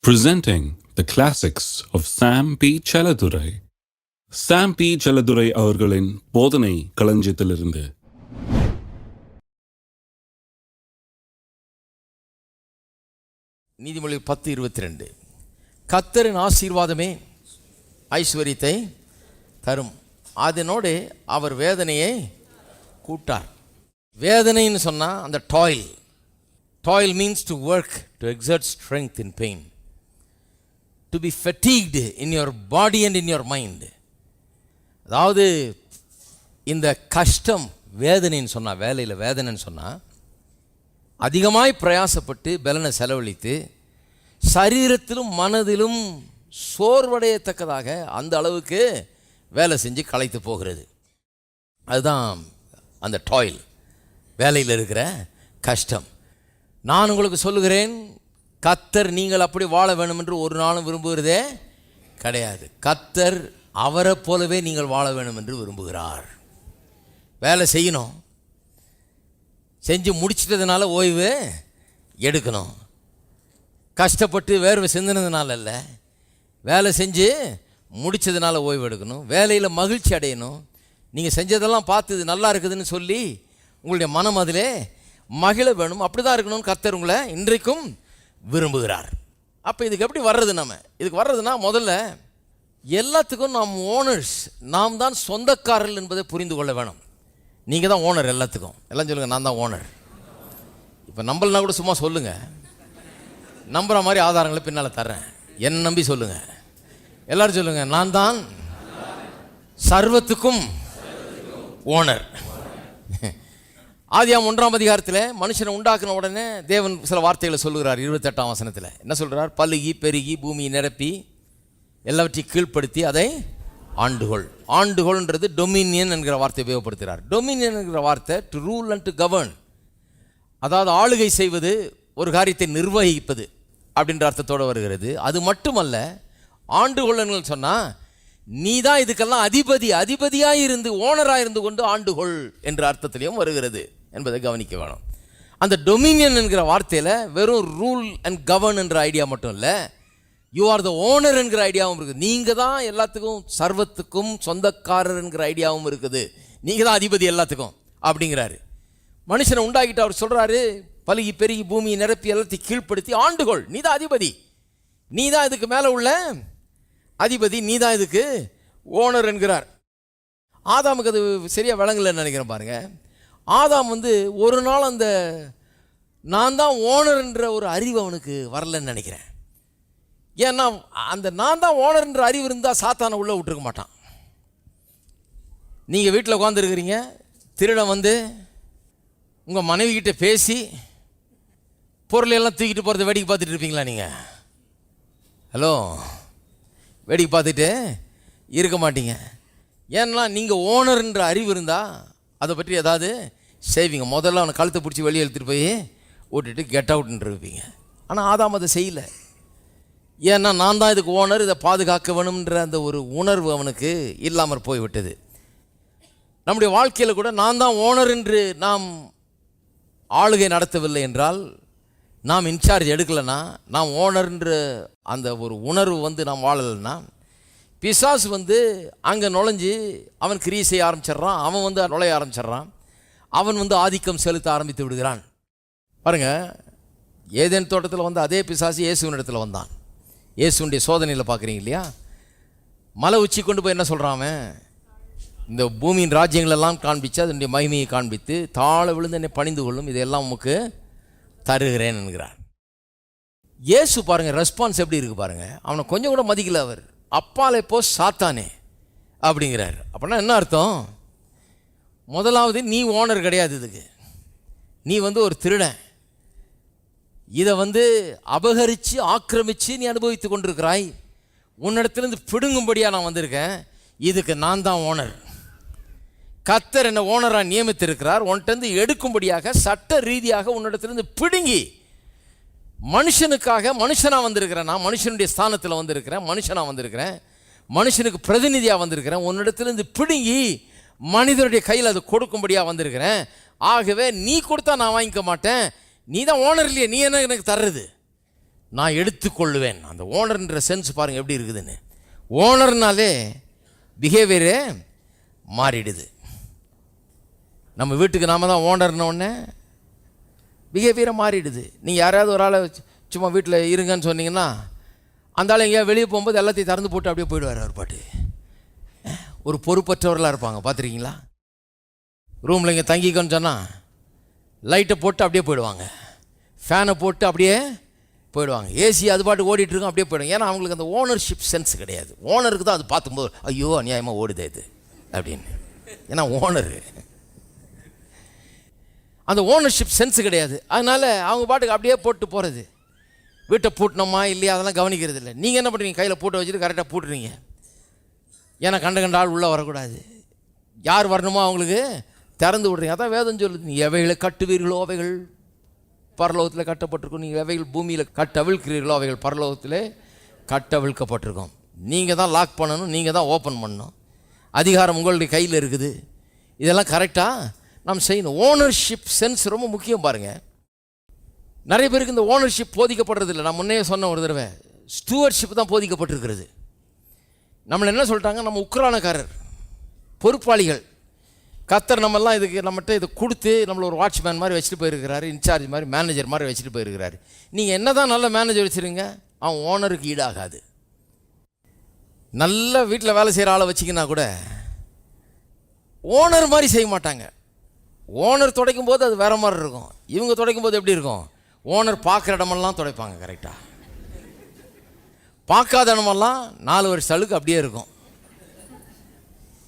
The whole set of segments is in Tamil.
Presenting the classics of Sam P. Chaladurai. Sam P. Chaladurai அவர்களின் போதனை களஞ்சியத்திலிருந்து. நீதிமொழி 10:22. கர்த்தரின் ஆசீர்வாதமே ஐஸ்வர்யத்தை தரும், அதனோடு அவர் வேதனையை கூட்டார். வேதனைன்னு சொன்னால் அந்த toil means to work, to exert strength in pain, to be fatigued in your body and in your mind. அதாவது இந்த கஷ்டம் வேதனைன்னு சொன்னால், வேலையில் வேதனைன்னு சொன்னால் அதிகமாய் பிரயாசப்பட்டு பலனை செலவழித்து சரீரத்திலும் மனதிலும் சோர்வடையத்தக்கதாக அந்த அளவுக்கு வேலை செஞ்சு களைத்து போகிறது. அதுதான் அந்த டாயில், வேலையில் இருக்கிற கஷ்டம். நான் உங்களுக்கு சொல்லுகிறேன், கர்த்தர் நீங்கள் அப்படி வாழ வேண்டும் என்று ஒரு நாளும் விரும்புகிறதே கிடையாது. கர்த்தர் அவரை போலவே நீங்கள் வாழ வேண்டும் என்று விரும்புகிறார். வேலை செய்யணும், செஞ்சு முடிச்சிட்டதுனால ஓய்வு எடுக்கணும். கஷ்டப்பட்டு வேர்வை சிந்தினதுனால இல்லை, வேலை செஞ்சு முடித்ததுனால ஓய்வு எடுக்கணும். வேலையில் மகிழ்ச்சி அடையணும். நீங்கள் செஞ்சதெல்லாம் பார்த்து இது நல்லா இருக்குதுன்னு சொல்லி உங்களுடைய மனம் அதிலே மகிழ வேணும். அப்படி தான் இருக்கணும்னு கர்த்தர் உங்களை இன்றைக்கும் விரும்புகிறார். அப்போ இதுக்கு எப்படி வர்றது? இதுக்கு வர்றதுன்னா முதல்ல எல்லாத்துக்கும் நாம் ஓனர்ஸ், நாம் தான் சொந்தக்காரர்கள் என்பதை புரிந்து கொள்ள வேணும். நீங்கள் தான் ஓனர் எல்லாத்துக்கும். எல்லாம் சொல்லுங்கள், நான் தான் ஓனர். இப்போ நம்பலனா கூட சும்மா சொல்லுங்கள், நம்புகிற மாதிரி ஆதாரங்களை பின்னால் தர்றேன், என்னை நம்பி சொல்லுங்கள். எல்லோரும் சொல்லுங்கள், நான் தான் சர்வத்துக்கும் ஓனர். ஆதியாகமம் 1ஆம் அதிகாரத்தில் மனுஷனை உண்டாக்குன உடனே தேவன் சில வார்த்தைகளை சொல்லுகிறார். 28ஆம் வசனத்தில் என்ன சொல்கிறார்? பலுகி பெருகி பூமியை நிரப்பி எல்லாவற்றையும் கீழ்ப்படுத்தி அதை ஆண்டுகொள்ன்றது டொமினியன் என்கிற வார்த்தை உபயோகப்படுத்துகிறார். டொமினியன் என்கிற வார்த்தை to rule and to govern, அதாவது ஆளுகை செய்வது, ஒரு காரியத்தை நிர்வகிப்பது அப்படின்ற அர்த்தத்தோடு வருகிறது. அது மட்டுமல்ல, ஆண்டுகொள்ளன்னு சொன்னால் நீ தான் இதுக்கெல்லாம் அதிபதியாக இருந்து ஓனராக இருந்து கொண்டு ஆண்டுகொள் என்ற அர்த்தத்திலையும் வருகிறது என்பதை கவனிக்க வேணும். அந்த டொமினியன் என்கிற வார்த்தையில் வெறும் ரூல் அண்ட் கவர்ன் என்ற ஐடியா மட்டும் இல்லை, யூ ஆர் த ஓனர் என்கிற ஐடியாவும் இருக்குது. நீங்கள் தான் எல்லாத்துக்கும், சர்வத்துக்கும் சொந்தக்காரர் என்கிற ஐடியாவும் இருக்குது. நீங்கள் தான் அதிபதி எல்லாத்துக்கும் அப்படிங்கிறாரு. மனுஷனை உண்டாக்கிட்டு அவர் சொல்கிறாரு, பலுகி பெருகி பூமியை நிரப்பி எல்லாத்தையும் கீழ்ப்படுத்தி ஆண்டுகொள். நீ தான் அதிபதி, நீ தான் இதுக்கு மேலே உள்ள அதிபதி, நீ தான் இதுக்கு ஓனர் என்கிறார். ஆதாமுக்கு அது சரியாக விளங்கலைன்னு நினைக்கிறேன். பாருங்கள், ஆதாம் ஒரு நாள் அந்த நான் தான் ஓனர்ன்ற ஒரு அறிவு அவனுக்கு வரலன்னு நினைக்கிறேன். ஏன்னா அந்த நான் தான் ஓனர்ன்ற அறிவு இருந்தால் சாத்தானை உள்ளே விட்டுருக்க மாட்டான். நீங்கள் வீட்டில் உட்காந்துருக்கிறீங்க, திருடன் உங்கள் மனைவிக்கிட்ட பேசி பொருளையெல்லாம் தூக்கிட்டு போகிறத வேடிக்கை பார்த்துட்டு இருப்பீங்களா? நீங்கள் ஹலோ வேடிக்கை பார்த்துட்டு இருக்க மாட்டீங்க. ஏன்னா நீங்கள் ஓனர்ன்ற அறிவு இருந்தால் அதை பற்றி ஏதாவது செய்வீங்க. முதல்ல அவனை கழுத்தை பிடிச்சி வெளியே எடுத்துகிட்டு போய் ஓட்டிட்டு கெட் அவுட்ன்னு இருப்பீங்க. ஆனால் ஆதாம் அதை செய்யலை. ஏன்னா நான் தான் இதுக்கு ஓனர், இதை பாதுகாக்க வேணும்ன்ற அந்த ஒரு உணர்வு அவனுக்கு இல்லாமல் போய்விட்டது. நம்முடைய வாழ்க்கையில் கூட நான் தான் ஓனர் என்று நாம் ஆளுகை நடத்தவில்லை என்றால், நாம் இன்சார்ஜ் எடுக்கலைன்னா, நாம் ஓனர்ன்ற அந்த ஒரு உணர்வு நாம் வாழலைன்னா, பிசாசு அங்கே நுழைஞ்சு அவன் கிரியை செய்ய ஆரம்பிச்சிட்றான். அவன் நுழைய ஆரம்பிச்சிட்றான். அவன் ஆதிக்கம் செலுத்த ஆரம்பித்து விடுகிறான். பாருங்கள், ஏதேன் தோட்டத்தில் அதே பிசாசு இயேசுவின் இடத்துல வந்தான். இயேசுடைய சோதனையில் பார்க்குறீங்க இல்லையா? மலை உச்சி கொண்டு போய் என்ன சொல்கிறான்? இந்த பூமியின் ராஜ்யங்களெல்லாம் காண்பித்து அதனுடைய மகிமையை காண்பித்து தாழ விழுந்து என்னை பணிந்து கொள்ளும், இதையெல்லாம் உமக்கு தருகிறேன் என்கிறார். இயேசு பாருங்கள் ரெஸ்பான்ஸ் எப்படி இருக்குது பாருங்கள். அவனை கொஞ்சம் கூட மதிக்கல. அவர் அப்பாலே போ சாத்தானே அப்படிங்கிறார். அப்படின்னா என்ன அர்த்தம்? முதலாவது, நீ ஓனர் கிடையாது இதுக்கு, நீ ஒரு திருடன். இதை அபகரித்து ஆக்கிரமித்து நீ அனுபவித்து கொண்டிருக்கிறாய். உன்னிடத்துலேருந்து பிடுங்கும்படியாக நான் வந்திருக்கேன். இதுக்கு நான் தான் ஓனர். கர்த்தர் என்ன ஓனராக நியமித்திருக்கிறார். உன்கிட்ட எடுக்கும்படியாக சட்ட ரீதியாக உன்னிடத்திலிருந்து பிடுங்கி மனுஷனுக்காக மனுஷனாக வந்திருக்கிறேன். நான் மனுஷனுடைய ஸ்தானத்தில் வந்திருக்கிறேன், மனுஷனாக வந்திருக்கிறேன், மனுஷனுக்கு பிரதிநிதியாக வந்திருக்கிறேன். உன்னிடத்திலிருந்து பிடுங்கி மனிதனுடைய கையில் அது கொடுக்கும்படியாக வந்திருக்கிறேன். ஆகவே நீ கொடுத்தா நான் வாங்கிக்க மாட்டேன், நீ தான் ஓனர் இல்லையே, நீ என்ன எனக்கு தர்றது? நான் எடுத்துக்கொள்ளுவேன். அந்த ஓனர்ன்ற சென்ஸ் பாருங்கள் எப்படி இருக்குதுன்னு. ஓனர்னாலே பிஹேவியரே மாறிடுது. நம்ம வீட்டுக்கு நாம தான் ஓனர்னோடனே பிஹேவியரை மாறிடுது. நீங்கள் யாராவது ஒரு ஆளை சும்மா வீட்டில் இருங்கன்னு சொன்னீங்கன்னா அந்த ஆள் எங்கேயா வெளியே போகும்போது எல்லாத்தையும் திறந்து போட்டு அப்படியே போயிடுவார். அவர் பாட்டு ஒரு பொறுப்பற்றவர்களாக இருப்பாங்க. பார்த்துருக்கீங்களா? ரூமில் இங்கே தங்கிக்கன்னு சொன்னால் லைட்டை போட்டு அப்படியே போயிடுவாங்க, ஃபேனை போட்டு அப்படியே போயிடுவாங்க, ஏசி அது பாட்டு ஓடிட்டுருக்கோம் அப்படியே போயிடுவாங்க. ஏன்னா அவங்களுக்கு அந்த ஓனர்ஷிப் சென்ஸ் கிடையாது. ஓனருக்கு தான் அது பார்க்கும்போது ஐயோ அநியாயமாக ஓடுதே இது அப்படின்னு. ஏன்னா ஓனரு அந்த ஓனர்ஷிப் சென்ஸ் கிடையாது. அதனால் அவங்க பாட்டுக்கு அப்படியே போட்டு போகிறது. வீட்டை பூட்டினோமா இல்லையா அதெல்லாம் கவனிக்கிறது இல்லை. நீங்கள் என்ன பண்ணுறீங்க? கையில் பூட்டை வச்சுட்டு கரெக்டாக பூட்டுறீங்க. ஏன்னா கண்ட ஆள் உள்ளே வரக்கூடாது. யார் வரணுமோ அவங்களுக்கு திறந்து விட்றீங்க. அதான் வேதம் சொல்லுது, நீ எவைகளை கட்டுவீர்களோ அவைகள் பரலோகத்தில் கட்டப்பட்டிருக்கும், நீங்கள் எவைகள் பூமியில் கட்டவிழ்க்கிறீர்களோ அவைகள் பரலோகத்தில் கட்டவிழ்க்கப்பட்டிருக்கும். நீங்கள் தான் லாக் பண்ணணும், நீங்கள் தான் ஓப்பன் பண்ணணும். அதிகாரம் உங்களுடைய கையில் இருக்குது. இதெல்லாம் கரெக்டாக நாம் செய்யணும். ஓனர்ஷிப் சென்ஸ் ரொம்ப முக்கியம். பாருங்கள், நிறைய பேருக்கு இந்த ஓனர்ஷிப் போதிக்கப்படுறதில்லை. நான் முன்னே சொன்ன ஒரு தடவை ஸ்டூவர்ட்ஷிப் தான் போதிக்கப்பட்டிருக்கிறது. நம்மளை என்ன சொல்லிட்டாங்க? நம்ம உக்ரானக்காரர், பொறுப்பாளிகள். கர்த்தர் நம்மெல்லாம் இதுக்கு நம்மகிட்ட இதை கொடுத்து நம்மளை ஒரு வாட்ச்மேன் மாதிரி வச்சுட்டு போயிருக்கிறாரு, இன்சார்ஜ் மாதிரி, மேனேஜர் மாதிரி வச்சுட்டு போயிருக்கிறாரு. நீங்கள் என்ன தான் நல்ல மேனேஜர் வச்சுருங்க, அவன் ஓனருக்கு ஈடாகாது. நல்ல வீட்டில் வேலை செய்கிற ஆளை வச்சிங்கன்னா கூட ஓனர் மாதிரி செய்ய மாட்டாங்க. ஓனர் துடைக்கும் போது அது வேறு மாதிரி இருக்கும். இவங்க துடைக்கும் போது எப்படி இருக்கும்? ஓனர் பார்க்குற இடமெல்லாம் துடைப்பாங்க கரெக்டாக. பார்க்காத இடமெல்லாம் 4 வருஷ அழுக்கு அப்படியே இருக்கும்.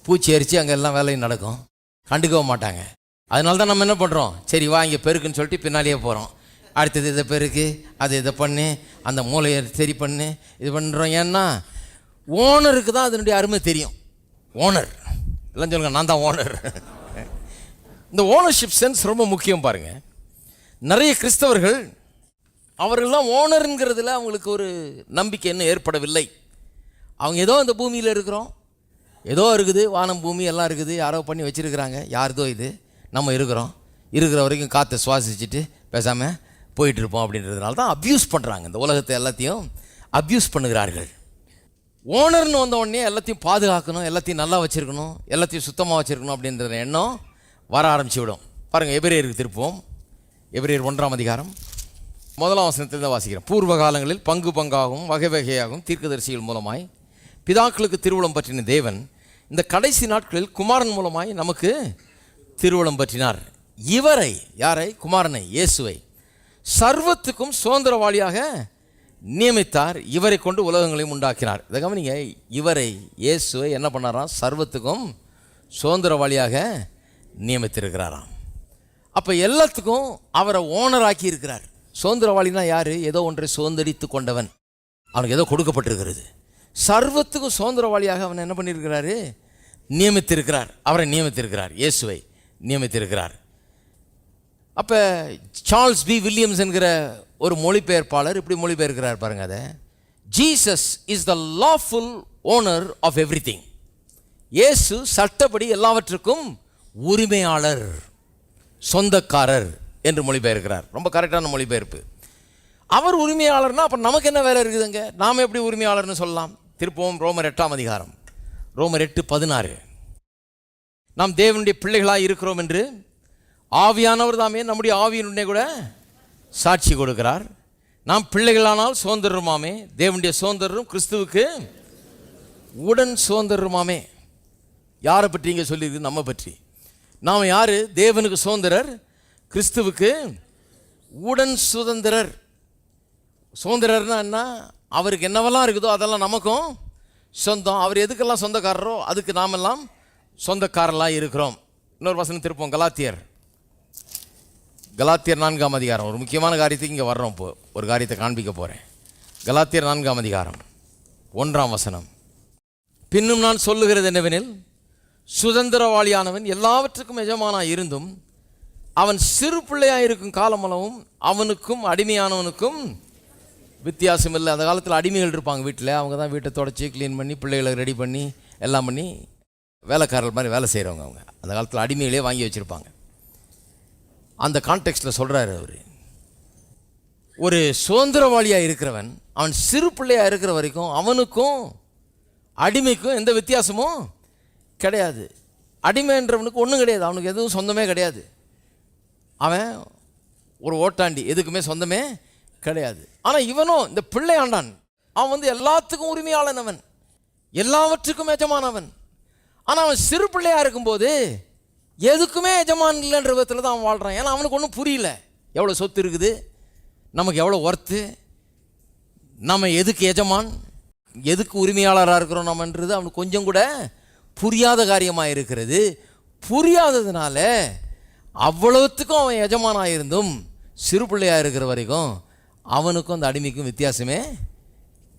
பூச்சி அரிச்சு அங்கே எல்லாம் வேலையும் நடக்கும், கண்டுக்கவும் மாட்டாங்க. அதனால தான் நம்ம என்ன பண்ணுறோம்? சரி வா இங்கே பெருக்குன்னு சொல்லிட்டு பின்னாலேயே போகிறோம். அடுத்தது இதை பெருக்கு, அது இதை பண்ணு, அந்த மூளையை சரி பண்ணு, இது பண்ணுறோம். ஏன்னா ஓனருக்கு தான் அதனுடைய அருமை தெரியும். ஓனர் எல்லாம் சொல்லுங்க, நான் தான் ஓனர். இந்த ஓனர்ஷிப் சென்ஸ் ரொம்ப முக்கியம். பாருங்கள், நிறைய கிறிஸ்தவர்கள் அவர்கள்லாம் ஓனருங்கிறதுல அவங்களுக்கு ஒரு நம்பிக்கை இன்னும் ஏற்படவில்லை. அவங்க ஏதோ இந்த பூமியில் இருக்கிறோம், ஏதோ இருக்குது, வானம் பூமி எல்லாம் இருக்குது, யாரோ பண்ணி வச்சுருக்கிறாங்க, யாருதோ இது, நம்ம இருக்கிற வரைக்கும் காற்றை சுவாசிச்சுட்டு பேசாமல் போயிட்டுருப்போம் அப்படின்றதுனால தான் அப்யூஸ் பண்ணுறாங்க. இந்த உலகத்தை எல்லாத்தையும் அப்யூஸ் பண்ணுகிறார்கள். ஓனர்னு வந்த உடனே எல்லாத்தையும் பாதுகாக்கணும், எல்லாத்தையும் நல்லா வச்சுருக்கணும், எல்லாத்தையும் சுத்தமாக வச்சுருக்கணும் அப்படின்ற எண்ணம் வர ஆரம்பிச்சு விடும். பாருங்கள், எபிரேயருக்கு திருப்போம். எபிரேயர் 1ஆம் அதிகாரம் 1ஆம் வசனத்தில் வாசிக்கிறேன். பூர்வ காலங்களில் பங்கு பங்காகவும் வகை வகையாகவும் தீர்க்கதரிசிகள் மூலமாய் பிதாக்களுக்கு திருவுளம் பற்றின தேவன் இந்த கடைசி நாட்களில் குமாரன் மூலமாய் நமக்கு திருவுளம் பற்றினார். இவரை, யாரை? குமாரனை, இயேசுவை சர்வத்துக்கும் சுதந்திரவாளியாக நியமித்தார். இவரை கொண்டு உலகங்களையும் உண்டாக்கினார். இதை கவனிங்க, இவரை இயேசுவை என்ன பண்ணாராம்? சர்வத்துக்கும் சுதந்திரவாளியாக நியமித்திருக்கிறாராம். அப்போ எல்லாத்துக்கும் அவரை ஓனராக்கி இருக்கிறார். சுதந்திரவாளினா யார்? ஏதோ ஒன்றை சுதந்திரித்து கொண்டவன், அவனுக்கு ஏதோ கொடுக்கப்பட்டிருக்கிறது. சர்வத்துக்கும் சுதந்திரவாளியாக அவனை என்ன பண்ணியிருக்கிறாரு? நியமித்திருக்கிறார். அவரை நியமித்திருக்கிறார், இயேசுவை நியமித்திருக்கிறார். அப்போ சார்ல்ஸ் பி வில்லியம்ஸ் என்கிற ஒரு மொழிபெயர்ப்பாளர் இப்படி மொழிபெயர்க்கிறார் பாருங்க. அதை, Jesus is the lawful owner of everything. இயேசு சட்டப்படி எல்லாவற்றுக்கும் உரிமையாளர், சொந்தக்காரர் என்று மொழிபெயர்க்கிறார். ரொம்ப கரெக்டான மொழிபெயர்ப்பு. அவர் உரிமையாளர்னா அப்போ நமக்கு என்ன வேலை இருக்குதுங்க? நாம் எப்படி உரிமையாளர்னு சொல்லலாம்? திருப்பவும் ரோமர் 8ஆம் அதிகாரம், ரோமர் 8:16. நாம் தேவனுடைய பிள்ளைகளாக இருக்கிறோம் என்று ஆவியானவர் தாமே நம்முடைய ஆவியினுடைய கூட சாட்சி கொடுக்கிறார். நாம் பிள்ளைகளானால் சுதந்திரமாமே, தேவனுடைய சுதந்திரம் கிறிஸ்துவுக்கு உடன் சுதந்திரமாமே. யாரை பற்றி இங்கே சொல்லியிருக்கு? நம்ம பற்றி. நாம் யார்? தேவனுக்கு சுதந்திரர், கிறிஸ்துவுக்கு உடன் சுதந்திரர். சுதந்திரர்னா என்ன? அவருக்கு என்னவெல்லாம் இருக்குதோ அதெல்லாம் நமக்கும் சொந்தம். அவர் எதுக்கெல்லாம் சொந்தக்காரரோ அதுக்கு நாமெல்லாம் சொந்தக்காரர்களாக இருக்கிறோம். இன்னொரு வசனம் திருப்போம், கலாத்தியர் 4ஆம் அதிகாரம். ஒரு முக்கியமான காரியத்துக்கு இங்கே வர்றோம். இப்போ ஒரு காரியத்தை காண்பிக்க போகிறேன். கலாத்தியர் 4ஆம் அதிகாரம் 1ஆம் வசனம். பின்னும் நான் சொல்லுகிறது என்னவெனில், சுதந்திரவாளியானவன் எல்லாவற்றுக்கும் எஜமானாக இருந்தும் அவன் சிறு பிள்ளையாக இருக்கும் காலமளவும் அவனுக்கும் அடிமையானவனுக்கும் வித்தியாசம் இல்லை. அந்த காலத்தில் அடிமைகள் இருப்பாங்க வீட்டில். அவங்க தான் வீட்டை தொடச்சி க்ளீன் பண்ணி பிள்ளைகளை ரெடி பண்ணி எல்லாம் பண்ணி வேலைக்காரர்கள் மாதிரி வேலை செய்கிறவங்க. அவங்க அந்த காலத்தில் அடிமைகளே வாங்கி வச்சுருப்பாங்க. அந்த கான்டெக்ஸ்டில் சொல்கிறாரு அவர், ஒரு சுதந்திரவாளியாக இருக்கிறவன் அவன் சிறு பிள்ளையாக இருக்கிற வரைக்கும் அவனுக்கும் அடிமைக்கும் எந்த வித்தியாசமும் கிடையாது. அடிமைன்றவனுக்கு ஒன்றும் கிடையாது, அவனுக்கு எதுவும் சொந்தமே கிடையாது. அவன் ஒரு ஓட்டாண்டி, எதுக்குமே சொந்தமே கிடையாது. ஆனால் இவனும் இந்த பிள்ளை ஆண்டான், அவன் வந்து எல்லாத்துக்கும் உரிமையாளன், அவன் எல்லாவற்றுக்கும் எஜமானவன். ஆனால் அவன் சிறு பிள்ளையாக இருக்கும்போது எதுக்குமே எஜமான் இல்லைன்ற விதத்தில் தான் அவன் வாழ்கிறான். ஏன்னா அவனுக்கு ஒன்றும் புரியல, எவ்வளோ சொத்து இருக்குது, நமக்கு எவ்வளோ ஒர்த்து, நம்ம எதுக்கு எஜமான், எதுக்கு உரிமையாளராக இருக்கிறோம் நம்மன்றது அவனுக்கு கொஞ்சம் கூட புரியாத காரியமாக இருக்கிறது. புரியாததுனால அவ்வளவுத்துக்கும் அவன் எஜமானாக இருந்தும் சிறு பிள்ளையாக இருக்கிற வரைக்கும் அவனுக்கும் அந்த அடிமைக்கும் வித்தியாசமே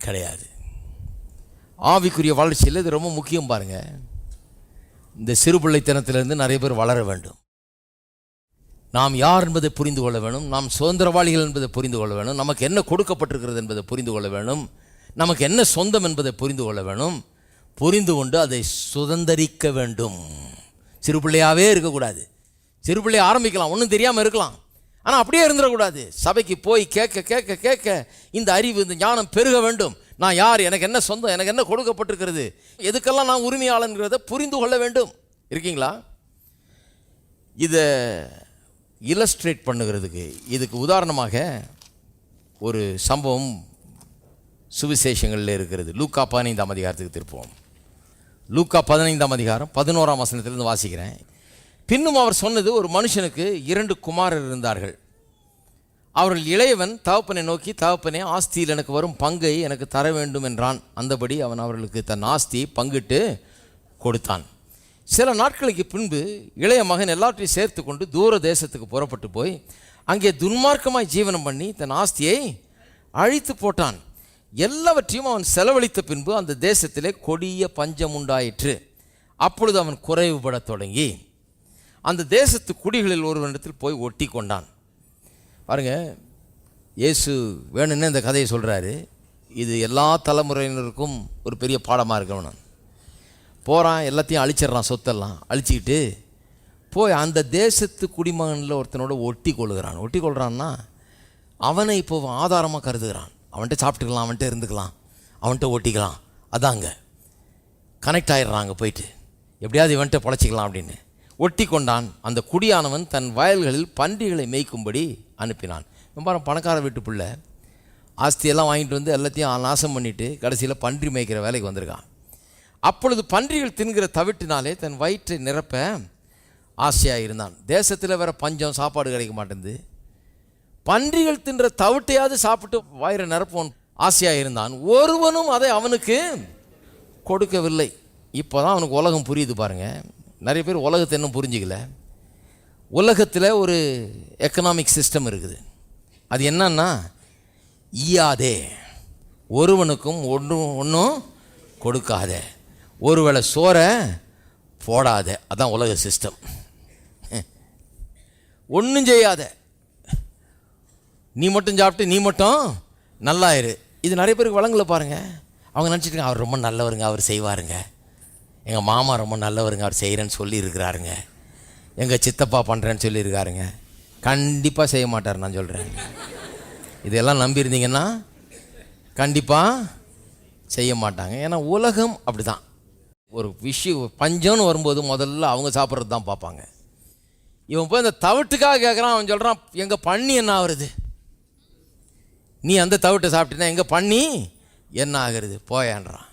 கிடையாது. ஆவிக்குரிய வளர்ச்சியில் இது ரொம்ப முக்கியம். பாருங்கள், இந்த சிறு பிள்ளைத்தனத்திலிருந்து நிறைய பேர் வளர வேண்டும். நாம் யார் என்பதை புரிந்து கொள்ள வேணும், நாம் சுதந்திரவாளிகள் என்பதை புரிந்து கொள்ள வேணும், நமக்கு என்ன கொடுக்கப்பட்டிருக்கிறது என்பதை புரிந்து கொள்ள வேணும், நமக்கு என்ன சொந்தம் என்பதை புரிந்து கொள்ள வேணும். புரிந்து கொண்டு அதை சுதந்திரிக்க வேண்டும். சிறு பிள்ளையாகவே இருக்கக்கூடாது. சிறு பிள்ளையை ஆரம்பிக்கலாம், ஒன்றும் தெரியாமல் இருக்கலாம், ஆனால் அப்படியே இருந்துடக்கூடாது. சபைக்கு போய் கேட்க கேட்க கேட்க இந்த அறிவு, இந்த ஞானம் பெருக வேண்டும். நான் யார், எனக்கு என்ன சொந்தம், எனக்கு என்ன கொடுக்கப்பட்டிருக்கிறது, எதுக்கெல்லாம் நான் உரிமையாளங்கிறத புரிந்து கொள்ள வேண்டும். இருக்கீங்களா? இதை இல்லஸ்ட்ரேட் பண்ணுகிறதுக்கு இதுக்கு உதாரணமாக ஒரு சம்பவம் சுவிசேஷங்களில் இருக்கிறது. லூக்கா 15ஆம் அதிகாரத்துக்கு திருப்போம். லூக்கா 15ஆம் அதிகாரம் 11ஆம் வசனத்திலிருந்து வாசிக்கிறேன். பின்னும் அவர் சொன்னது, ஒரு மனுஷனுக்கு 2 குமாரர் இருந்தார்கள். அவர்கள் இளையவன் தகப்பனை நோக்கி, தகப்பனே, ஆஸ்தியில் எனக்கு வரும் பங்கை எனக்கு தர வேண்டும் என்றான். அந்தபடி அவன் அவர்களுக்கு தன் ஆஸ்தியை பங்கிட்டு கொடுத்தான். சில நாட்களுக்கு பின்பு இளைய மகன் எல்லாவற்றையும் சேர்த்து கொண்டு தூர தேசத்துக்கு புறப்பட்டு போய் அங்கே துன்மார்க்கமாய் ஜீவனம் பண்ணி தன் ஆஸ்தியை அழித்து போட்டான். எல்லாவற்றையும் அவன் செலவழித்த பின்பு அந்த தேசத்திலே கொடிய பஞ்சம் உண்டாயிற்று. அப்பொழுது அவன் குறைவுபட தொடங்கி அந்த தேசத்து குடிகளில் ஒருவனிடத்தில் போய் ஒட்டி கொண்டான். பாருங்க, இயேசு வேணும்னு இந்த கதையை சொல்கிறாரு. இது எல்லா தலைமுறையினருக்கும் ஒரு பெரிய பாடமாக இருக்கணும். போகிறான், எல்லாத்தையும் அழிச்சிட்றான், சொத்தெல்லாம் அழிச்சிக்கிட்டு போய் அந்த தேசத்து குடிமகனில் ஒருத்தனோட ஒட்டி கொள்ளுகிறான். ஒட்டி கொள்கிறான்னா அவனை இப்போ ஆதாரமாக கருதுகிறான். அவன்கிட்ட சாப்பிட்டுக்கலாம், அவன்கிட்ட இருந்துக்கலாம், அவன்கிட்ட ஓட்டிக்கலாம். அதாங்க கனெக்ட் ஆகிடுறாங்க, போயிட்டு எப்படியாவது இவன்கிட்ட பொழைச்சிக்கலாம் அப்படின்னு ஒட்டி கொண்டான். அந்த குடியானவன் தன் வயல்களில் பன்றிகளை மேய்க்கும்படி அனுப்பினான். ரொம்ப பணக்கார வீட்டு பிள்ளை, ஆஸ்தியெல்லாம் வாங்கிட்டு வந்து எல்லாத்தையும் நாசம் பண்ணிவிட்டு கடைசியில் பன்றி மேய்க்கிற வேலைக்கு வந்திருக்கான். அப்பொழுது பன்றிகள் தின்கிற தவிட்டினாலே தன் வயிற்றை நிரப்ப ஆசையாக இருந்தான். தேசத்தில் வேறு பஞ்சம், சாப்பாடு கிடைக்க மாட்டேங்குது. பன்றிகள் தின்ற தவிட்டையாவது சாப்பிட்டு வயிறை நிரப்பவன் ஆசையாக இருந்தான். ஒருவனும் அதை அவனுக்கு கொடுக்கவில்லை. இப்போ தான் அவனுக்கு உலகம் புரியுது. பாருங்கள், நிறைய பேர் உலகத்தை இன்னும் புரிஞ்சிக்கல. உலகத்தில் ஒரு எக்கனாமிக் சிஸ்டம் இருக்குது. அது என்னன்னா, ஈயாதே, ஒருவனுக்கும் ஒன்றும் கொடுக்காத, ஒருவேளை சோறை போடாத. அதான் உலக சிஸ்டம். ஒன்றும் செய்யாத, நீ மட்டும் சாப்பிட்டு நீ மட்டும் நல்லா இரு. இது நிறைய பேருக்கு வழங்கல. பாருங்கள், அவங்க நினச்சிட்டு அவர் ரொம்ப நல்லவருங்க, அவர் செய்வாருங்க, எங்கள் மாமா ரொம்ப நல்லவருங்க, அவர் செய்கிறேன்னு சொல்லியிருக்கிறாருங்க, எங்கள் சித்தப்பா பண்ணுறேன்னு சொல்லியிருக்காருங்க. கண்டிப்பாக செய்ய மாட்டார், நான் சொல்கிறேன். இதெல்லாம் நம்பியிருந்தீங்கன்னா கண்டிப்பாக செய்ய மாட்டாங்க. ஏன்னா உலகம் அப்படி தான். ஒரு விஷயம் பஞ்சம்னு வரும்போது முதல்ல அவங்க சாப்பிட்றது தான் பார்ப்பாங்க. இவன் போய் அந்த தவிட்டுக்காக கேட்குறான். அவன் சொல்கிறான், எங்கள் பண்ணி என்ன ஆகுறது, நீ அந்த தவிட்டை சாப்பிட்டீங்கன்னா எங்கள் பண்ணி என்ன ஆகுறது, போயான்றான்.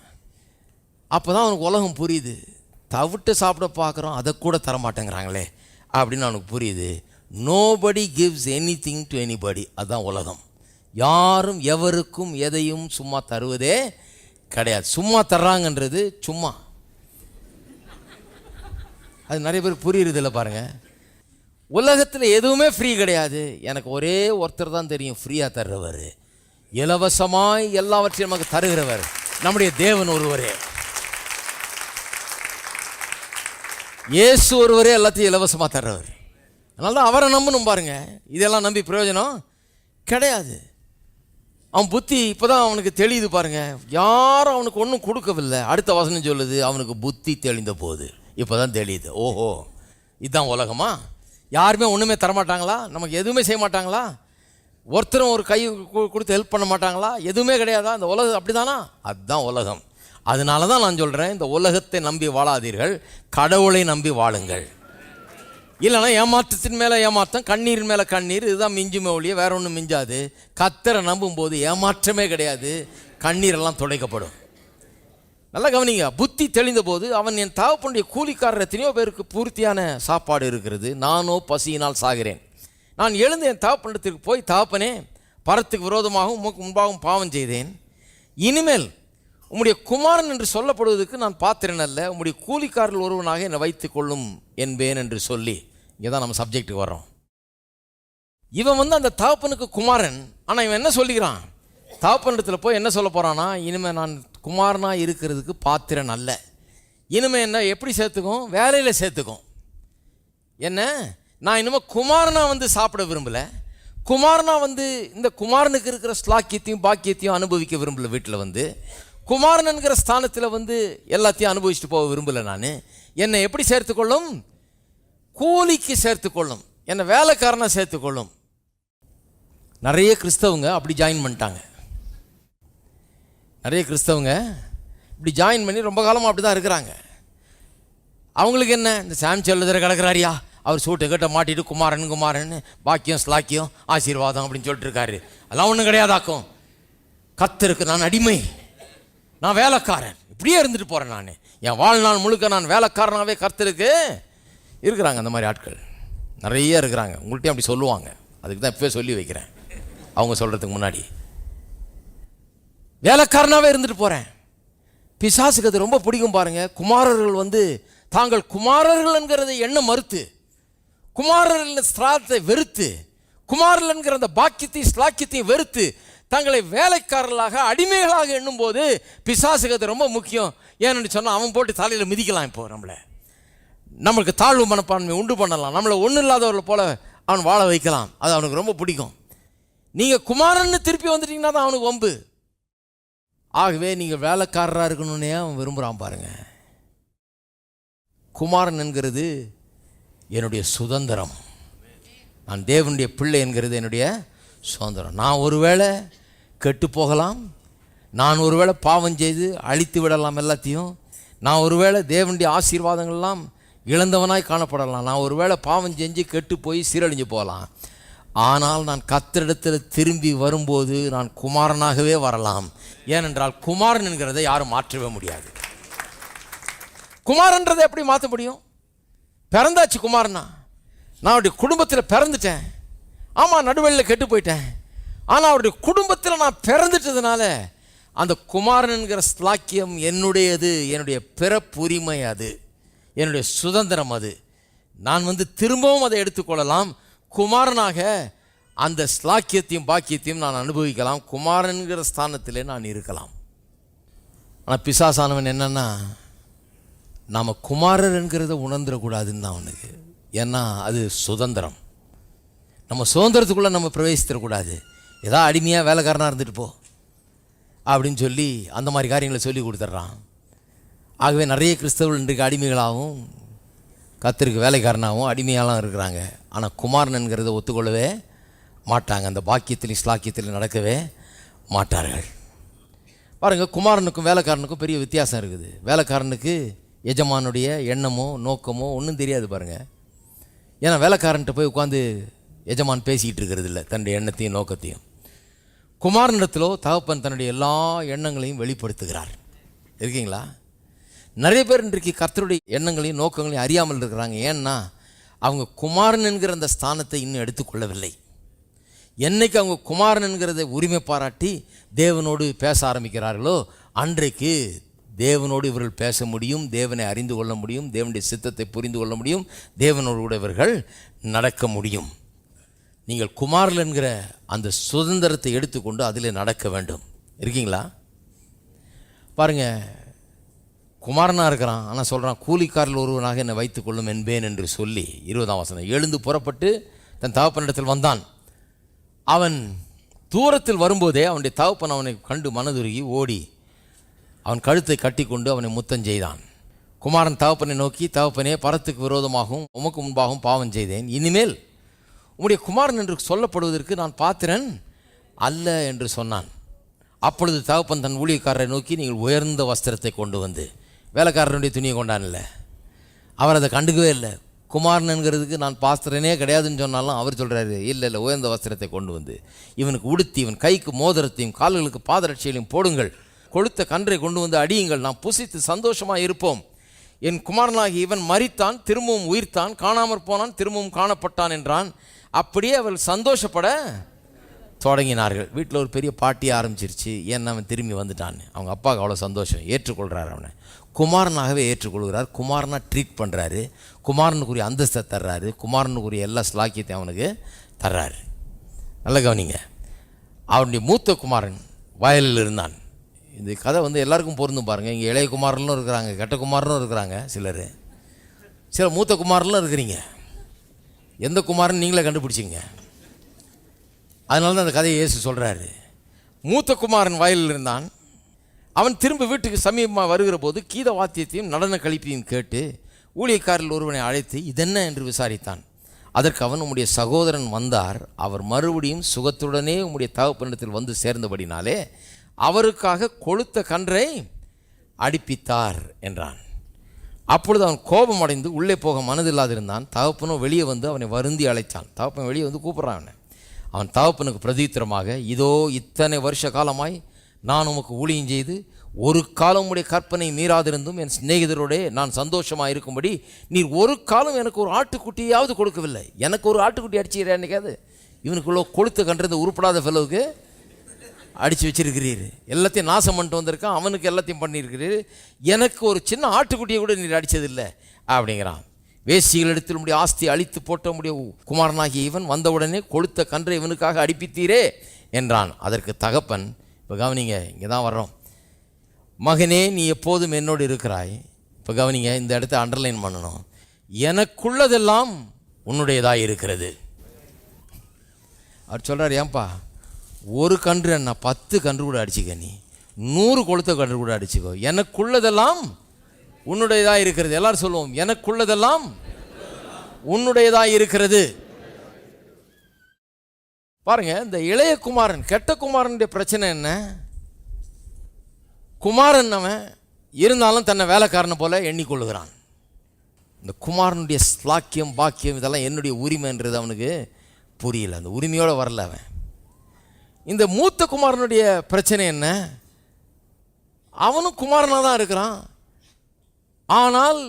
அப்போ தான் அவனுக்கு உலகம் புரியுது. தவிட்டை சாப்பிட பார்க்குறோம், அதை கூட தரமாட்டேங்கிறாங்களே அப்படின்னு அவனுக்கு புரியுது. Nobody gives anything to anybody. அதுதான் உலகம். யாரும் எவருக்கும் எதையும் சும்மா தருவதே கிடையாது. சும்மா தர்றாங்கன்றது சும்மா, அது நிறைய பேர் புரியுறது இல்லை. பாருங்கள், உலகத்தில் எதுவுமே ஃப்ரீ கிடையாது. எனக்கு ஒரே ஒருத்தர் தான் தெரியும் ஃப்ரீயாக தர்றவர், இலவசமாய் எல்லாவற்றையும் நமக்கு தருகிறவர், நம்முடைய தேவன் ஒருவரே. இயேசு ஒருவரே எல்லாத்தையும் இலவசமாக தர்றவர். அதனால தான் அவரை நம்பணும். பாருங்க, இதெல்லாம் நம்பி பிரயோஜனம் கிடையாது. அவன் புத்தி இப்போ தான் அவனுக்கு தெளியுது. பாருங்க, யாரும் அவனுக்கு ஒன்றும் கொடுக்கவில்லை. அடுத்த வசனம் சொல்லுது, அவனுக்கு புத்தி தெளிந்த போது இப்போ தான் தெரியுது. ஓஹோ, இதுதான் உலகமா? யாருமே ஒன்றுமே தரமாட்டாங்களா, நமக்கு எதுவுமே செய்ய மாட்டாங்களா? ஒருத்தரும் ஒரு கை கொடுத்து ஹெல்ப் பண்ண மாட்டாங்களா? எதுவுமே கிடையாதா? இந்த உலகம் அப்படிதானா? அதுதான் உலகம். அதனால தான் நான் சொல்கிறேன், இந்த உலகத்தை நம்பி வாழாதீர்கள், கடவுளை நம்பி வாழுங்கள். இல்லைன்னா ஏமாற்றத்தின் மேலே ஏமாற்றம், கண்ணீர் மேலே கண்ணீர், இதுதான் மிஞ்சுமே ஒழிய வேற ஒன்றும் மிஞ்சாது. கர்த்தரை நம்பும்போது ஏமாற்றமே கிடையாது, கண்ணீரெல்லாம் துடைக்கப்படும். நல்லா கவனிங்க. புத்தி தெளிந்த போது அவன், என் தகப்பனுடைய கூலிக்காரர் எத்தனையோ பேருக்கு பூர்த்தியான சாப்பாடு இருக்கிறது, நானோ பசியினால் சாகிறேன். நான் எழுந்து என் தகப்பனிடத்திற்கு போய், தகப்பனே, பரத்துக்கு விரோதமாகவும் உமக்கு முன்பாகவும் பாவம் செய்தேன். இனிமேல் உம்முடைய குமாரன் என்று சொல்லப்படுவதற்கு நான் பாத்திரன் அல்ல, உம்முடைய கூலிக்காரர்கள் ஒருவனாக என்னை வைத்துக் கொள்ளும் என்பேன் என்று சொல்லி, இங்கே தான் நம்ம சப்ஜெக்டுக்கு வர்றோம். இவன் அந்த தகப்பனுக்கு குமாரன். ஆனால் இவன் என்ன சொல்லிக்கிறான்? தகப்பனிடத்தில் போய் என்ன சொல்ல போகிறான்னா, இனிமேல் நான் குமாரனாக இருக்கிறதுக்கு பாத்திரன் அல்ல. இனிமேல் என்ன எப்படி சேர்த்துக்கும்? வேலையில் சேர்த்துக்கும். என்ன, நான் இனிமேல் குமாரனாக சாப்பிட விரும்பலை, குமாரனாக இந்த குமாரனுக்கு இருக்கிற ஸ்லாக்கியத்தையும் பாக்கியத்தையும் அனுபவிக்க விரும்பலை. வீட்டில் குமாரன் என்கிற ஸ்தானத்தில் எல்லாத்தையும் அனுபவிச்சுட்டு போக விரும்பலை. நான் என்னை எப்படி சேர்த்துக்கொள்ளும்? கூலிக்கு சேர்த்துக்கொள்ளும், என்னை வேலைக்காரனாக சேர்த்துக்கொள்ளும். நிறைய கிறிஸ்தவங்க அப்படி ஜாயின் பண்ணிட்டாங்க. நிறைய கிறிஸ்தவங்க இப்படி ஜாயின் பண்ணி ரொம்ப காலமாக அப்படி தான் இருக்கிறாங்க. அவங்களுக்கு என்ன, இந்த சாம் செல்லதுரை கிடக்கிறாரியா, அவர் சூட்டை கட்ட மாட்டிட்டு குமாரன் குமாரன் பாக்கியம் ஸ்லாக்கியம் ஆசீர்வாதம் அப்படின்னு சொல்லிட்டு இருக்காரு. அதெல்லாம் ஒன்றும் கிடையாதாக்கும். கர்த்தருக்கு நான் அடிமை, நான் வேலைக்காரன், இப்படியே இருந்துட்டு போகிறேன். நான் என் வாழ்நாள் முழுக்க நான் வேலைக்காரனாகவே கர்த்தருக்கு இருக்கிறாங்க. அந்த மாதிரி ஆட்கள் நிறைய இருக்கிறாங்க. உங்கள்கிட்டையும் அப்படி சொல்லுவாங்க. அதுக்கு தான் இப்போவே சொல்லி வைக்கிறேன், அவங்க சொல்கிறதுக்கு முன்னாடி. வேலைக்காரனாகவே இருந்துட்டு போகிறேன். பிசாசுக்கு அது ரொம்ப பிடிக்கும் பாருங்க. குமாரர்கள் தாங்கள் குமாரர்கள் என்கிறத எண்ண மறுத்து, குமாரர்கள் ஸ்லாத்தை வெறுத்து, குமாரர்கள் என்கிற அந்த பாக்கியத்தையும் ஸ்லாக்கியத்தையும் வெறுத்து தங்களை வேலைக்காரர்களாக அடிமைகளாக எண்ணும் போது பிசாசுக்கு அது ரொம்ப முக்கியம். ஏன்னு சொன்னால் அவன் போட்டு தலையில் மிதிக்கலாம். இப்போ நம்மளுக்கு தாழ்வு மனப்பான்மை உண்டு பண்ணலாம், நம்மளை ஒன்றும் இல்லாதவர்களை போல அவன் வாழ வைக்கலாம். அது அவனுக்கு ரொம்ப பிடிக்கும். நீங்கள் குமாரன்னு திருப்பி வந்துட்டீங்கன்னா தான் அவனுக்கு வம்பு. ஆகவே நீங்கள் வேலைக்காரராக இருக்கணுன்னே அவன் விரும்புகிறான் பாருங்க. குமாரன் என்கிறது என்னுடைய சுதந்திரம், நான் தேவனுடைய பிள்ளை என்கிறது என்னுடைய சுதந்திரம். நான் ஒருவேளை கெட்டு போகலாம், நான் ஒருவேளை பாவம் செய்து அழித்து விடலாம் எல்லாத்தையும், நான் ஒருவேளை தேவனுடைய ஆசீர்வாதங்கள்லாம் இழந்தவனாய் காணப்படலாம், நான் ஒருவேளை பாவம் செஞ்சு கெட்டு போய் சீரழிஞ்சு போகலாம். ஆனால் நான் கர்த்தரிடத்தில் திரும்பி வரும்போது நான் குமாரனாகவே வரலாம். ஏனென்றால் குமாரன் என்கிறதை யாரும் மாற்றவே முடியாது. குமாரன்றதை எப்படி மாற்ற முடியும்? பிறந்தாச்சு குமாரனா, நான் அவருடைய குடும்பத்தில் பிறந்துட்டேன். ஆமாம், நடுவழியில் கெட்டு போயிட்டேன். ஆனால் அவருடைய குடும்பத்தில் நான் பிறந்துட்டதுனால அந்த குமாரன் என்கிற ஸ்லாக்கியம் என்னுடையது, என்னுடைய பிறப்புரிமை, அது என்னுடைய சுதந்திரம். அது நான் திரும்பவும் அதை எடுத்துக்கொள்ளலாம். குமாரனாக அந்த ஸ்லாக்கியத்தையும் பாக்கியத்தையும் நான் அனுபவிக்கலாம். குமாரன்கிற ஸ்தானத்திலே நான் இருக்கலாம். ஆனால் பிசாசானவன் என்னன்னா, நாம் குமாரர் என்கிறத உணர்ந்துடக்கூடாதுன்னு தான் அவனுக்கு. ஏன்னா அது சுதந்திரம். நம்ம சுதந்திரத்துக்குள்ளே நம்ம பிரவேசித்திடக்கூடாது. ஏதோ அடிமையாக வேலைக்காரனாக இருந்துட்டு போ அப்படின்னு சொல்லி அந்த மாதிரி காரியங்களை சொல்லி கொடுத்துட்றான். ஆகவே நிறைய கிறிஸ்தவர்கள் இன்றைக்கு அடிமைகளாகவும் கர்த்தருக்கு வேலைக்காரனாகவும் அடிமையாலாம் இருக்கிறாங்க. ஆனால் குமாரன் என்கிறத ஒத்துக்கொள்ளவே மாட்டாங்க. அந்த பாக்கியத்திலையும் ஸ்லாக்கியத்திலையும் நடக்கவே மாட்டார்கள். பாருங்கள், குமாரனுக்கும் வேலைக்காரனுக்கும் பெரிய வித்தியாசம் இருக்குது. வேலைக்காரனுக்கு எஜமானுடைய எண்ணமோ நோக்கமோ ஒன்றும் தெரியாது பாருங்கள். ஏன்னா வேலைக்காரன்ட்ட போய் உட்காந்து எஜமான் பேசிக்கிட்டு இருக்கிறது இல்லை தன்னுடைய எண்ணத்தையும் நோக்கத்தையும். குமாரனிடத்திலோ தகப்பன் தன்னுடைய எல்லா எண்ணங்களையும் வெளிப்படுத்துகிறார். இருக்கீங்களா? நிறைய பேர் இன்றைக்கு கர்த்தருடைய எண்ணங்களையும் நோக்கங்களையும் அறியாமல் இருக்கிறாங்க. ஏன்னா அவங்க குமாரன் என்கிற அந்த ஸ்தானத்தை இன்னும் எடுத்துக்கொள்ளவில்லை. என்னைக்கு அவங்க குமாரன் என்கிறத உரிமை பாராட்டி தேவனோடு பேச ஆரம்பிக்கிறார்களோ அன்றைக்கு தேவனோடு இவர்கள் பேச முடியும், தேவனை அறிந்து கொள்ள முடியும், தேவனுடைய சித்தத்தை புரிந்து கொள்ள முடியும், தேவனோடு கூட இவர்கள் நடக்க முடியும். நீங்கள் குமாரன் என்கிற அந்த சுதந்திரத்தை எடுத்துக்கொண்டு அதில் நடக்க வேண்டும். இருக்கீங்களா? பாருங்கள், குமாரனாக இருக்கிறான், ஆனால் சொல்கிறான் கூலிக்காரில் ஒருவனாக என்னை வைத்துக் கொள்ளும் என்பேன் என்று சொல்லி 20ஆம் வசனம். எழுந்து புறப்பட்டு தன் தகப்பனிடத்தில் வந்தான். அவன் தூரத்தில் வரும்போதே அவனுடைய தகப்பன் அவனை கண்டு மனதுருகி ஓடி அவன் கழுத்தை கட்டி கொண்டு அவனை முத்தம் செய்தான். குமாரன் தகப்பனை நோக்கி, தகப்பனே, பரத்துக்கு விரோதமாகவும் உமக்கு முன்பாகவும் பாவம் செய்தேன். இனிமேல் உம்முடைய குமாரன் என்று சொல்லப்படுவதற்கு நான் பாத்திரன் அல்ல என்று சொன்னான். அப்பொழுது தகப்பன் தன் ஊழியக்காரரை நோக்கி, நீங்கள் உயர்ந்த வஸ்திரத்தை கொண்டு வந்து, வேலைக்காரனுடைய துணியை கொண்டான்ல, அவர் அதை கண்டுக்கவே இல்லை. குமாரனுங்கிறதுக்கு நான் பாஸ்தரனே கிடையாதுன்னு சொன்னாலும் அவர் சொல்கிறாரு, இல்லை உயர்ந்த வஸ்திரத்தை கொண்டு வந்து இவனுக்கு உடுத்தி, இவன் கைக்கு மோதிரத்தையும் கால்களுக்கு பாதரட்சியையும் போடுங்கள், கொளுத்த கன்றை கொண்டு வந்து அடியுங்கள், நாம் புசித்து சந்தோஷமாக இருப்போம். என் குமாரனாகி இவன் மரித்தான், திரும்பவும் உயிர்த்தான், காணாமற் போனான், திரும்பவும் காணப்பட்டான் என்றான். அப்படியே அவள் சந்தோஷப்பட தொடங்கினார்கள். வீட்டில் ஒரு பெரிய பார்ட்டி ஆரம்பிச்சிருச்சு. ஏன்னா அவன் திரும்பி வந்துட்டான். அவங்க அப்பாவுக்கு அவ்வளோ சந்தோஷம். ஏற்றுக்கொள்கிறார், அவனை குமாரனாகவே ஏற்றுக்கொள்கிறார். குமாரனாக ட்ரீட் பண்ணுறாரு, குமாரனுக்குரிய அந்தஸ்தை தர்றாரு, குமாரனுக்குரிய எல்லா ஸ்லாக்கியத்தையும் அவனுக்கு தர்றாரு. நல்ல கவனிங்க. அவனுடைய மூத்த குமாரன் வயலில் இருந்தான். இந்த கதை எல்லாருக்கும் பொருந்தும் பாருங்கள். இங்கே இளைய குமாரனும் இருக்கிறாங்க, கெட்ட குமாரனும் இருக்கிறாங்க, சில மூத்த குமாரனும் இருக்கிறீங்க. எந்த குமாரன் நீங்களே கண்டுபிடிச்சிங்க. அதனால தான் அந்த கதையை இயேசு சொல்கிறாரு. மூத்த குமாரன் வயலில் இருந்தான். அவன் திரும்ப வீட்டுக்கு சமீபமாக வருகிற போது கீத வாத்தியத்தையும் நடன கழிப்பையும் கேட்டு ஊழியக்காரில் ஒருவனை அழைத்து இதென்ன என்று விசாரித்தான். அதற்கு அவன், உம்முடைய சகோதரன் வந்தார், அவர் மறுபடியும் சுகத்துடனே உம்முடைய தகப்பனிடத்தில் வந்து சேர்ந்தபடினாலே அவருக்காக கொளுத்த கன்றை அடிப்பித்தார் என்றான். அப்பொழுது அவன் கோபம் அடைந்து உள்ளே போக மனதில்லாதிருந்தான். தகப்பனும் வெளியே வந்து அவனை வருந்தி அழைத்தான். தகப்பன் வெளியே வந்து கூப்பிட்றான் அவனை. அவன் தகப்பனுக்கு பிரதித்திரமாக, இதோ இத்தனை வருஷ காலமாய் நான் உமக்கு ஊழியம் செய்து ஒரு காலம் உடைய கற்பனை மீறாதிருந்தும் என் சிநேகிதரோட நான் சந்தோஷமாக இருக்கும்படி நீர் ஒரு காலம் எனக்கு ஒரு ஆட்டுக்குட்டியாவது கொடுக்கவில்லை. எனக்கு ஒரு ஆட்டுக்குட்டி அடிச்சுக்கிறேன் என்னைக்காது? இவனுக்குள்ள கொளுத்து கன்றது உருப்படாத ஃபெலோவுக்கு அடித்து வச்சிருக்கிறீர். எல்லாத்தையும் நாசம் பண்ணிட்டு வந்திருக்கான், அவனுக்கு எல்லாத்தையும் பண்ணியிருக்கிறீர். எனக்கு ஒரு சின்ன ஆட்டுக்குட்டியை கூட நீர் அடித்ததில்லை அப்படிங்கிறான். வேசிகள் இடத்தில் உடைய ஆஸ்தி அழித்து போட்ட உடைய குமாரனாகிய இவன் வந்தவுடனே கொளுத்த கன்றை இவனுக்காக அடிப்பித்தீரே என்றான். அதற்கு தகப்பன், இப்போ கவனிங்க, இங்கே தான் வர்றோம். மகனே, நீ எப்போதும் என்னோடு இருக்கிறாய். இப்போ கவனிங்க, இந்த இடத்த அண்டர்லைன் பண்ணணும். எனக்குள்ளதெல்லாம் உன்னுடையதாக இருக்கிறது. அவர் சொல்கிறார், ஏன்பா ஒரு கன்று என்ன 10 கன்று கூட அடிச்சுக்க, நீ 100 கொளுத்த கன்று கூட அடிச்சுக்கோ, எனக்குள்ளதெல்லாம் உன்னுடையதாக இருக்கிறது. எல்லாரும் சொல்லுவோம், எனக்குள்ளதெல்லாம் உன்னுடையதாக இருக்கிறது. பாருங்க, இந்த இளைய குமாரன், கெட்ட குமாரனுடைய பிரச்சனை என்ன? குமாரன் அவன் இருந்தாலும் தன்னை வேலைக்காரனை போல எண்ணிக்கொள்ளுகிறான். இந்த குமாரனுடைய ஸ்லாக்கியம் பாக்கியம் இதெல்லாம் என்னுடைய உரிமைன்றது அவனுக்கு புரியல. அந்த உரிமையோடு வரல அவன். இந்த மூத்த குமாரனுடைய பிரச்சனை என்ன? அவனும் குமாரனாக தான் இருக்கிறான், ஆனால்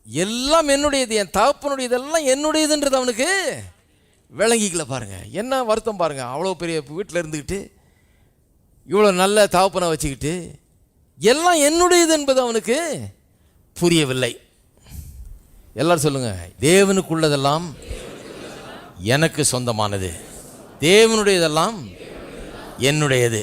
எல்லாம் என்னுடையது, என் தகப்பனுடைய இதெல்லாம் என்னுடையதுன்றது அவனுக்கு விளங்கிக்கல. பாருங்க என்ன வருத்தம் பாருங்க. அவ்வளோ பெரிய வீட்டில் இருந்துக்கிட்டு இவ்வளோ நல்ல தகப்பனை வச்சுக்கிட்டு எல்லாம் என்னுடையது என்பது அவனுக்கு புரியவில்லை. எல்லாரும் சொல்லுங்க, தேவனுக்குள்ளதெல்லாம் எனக்கு சொந்தமானது, தேவனுடையதெல்லாம் என்னுடையது.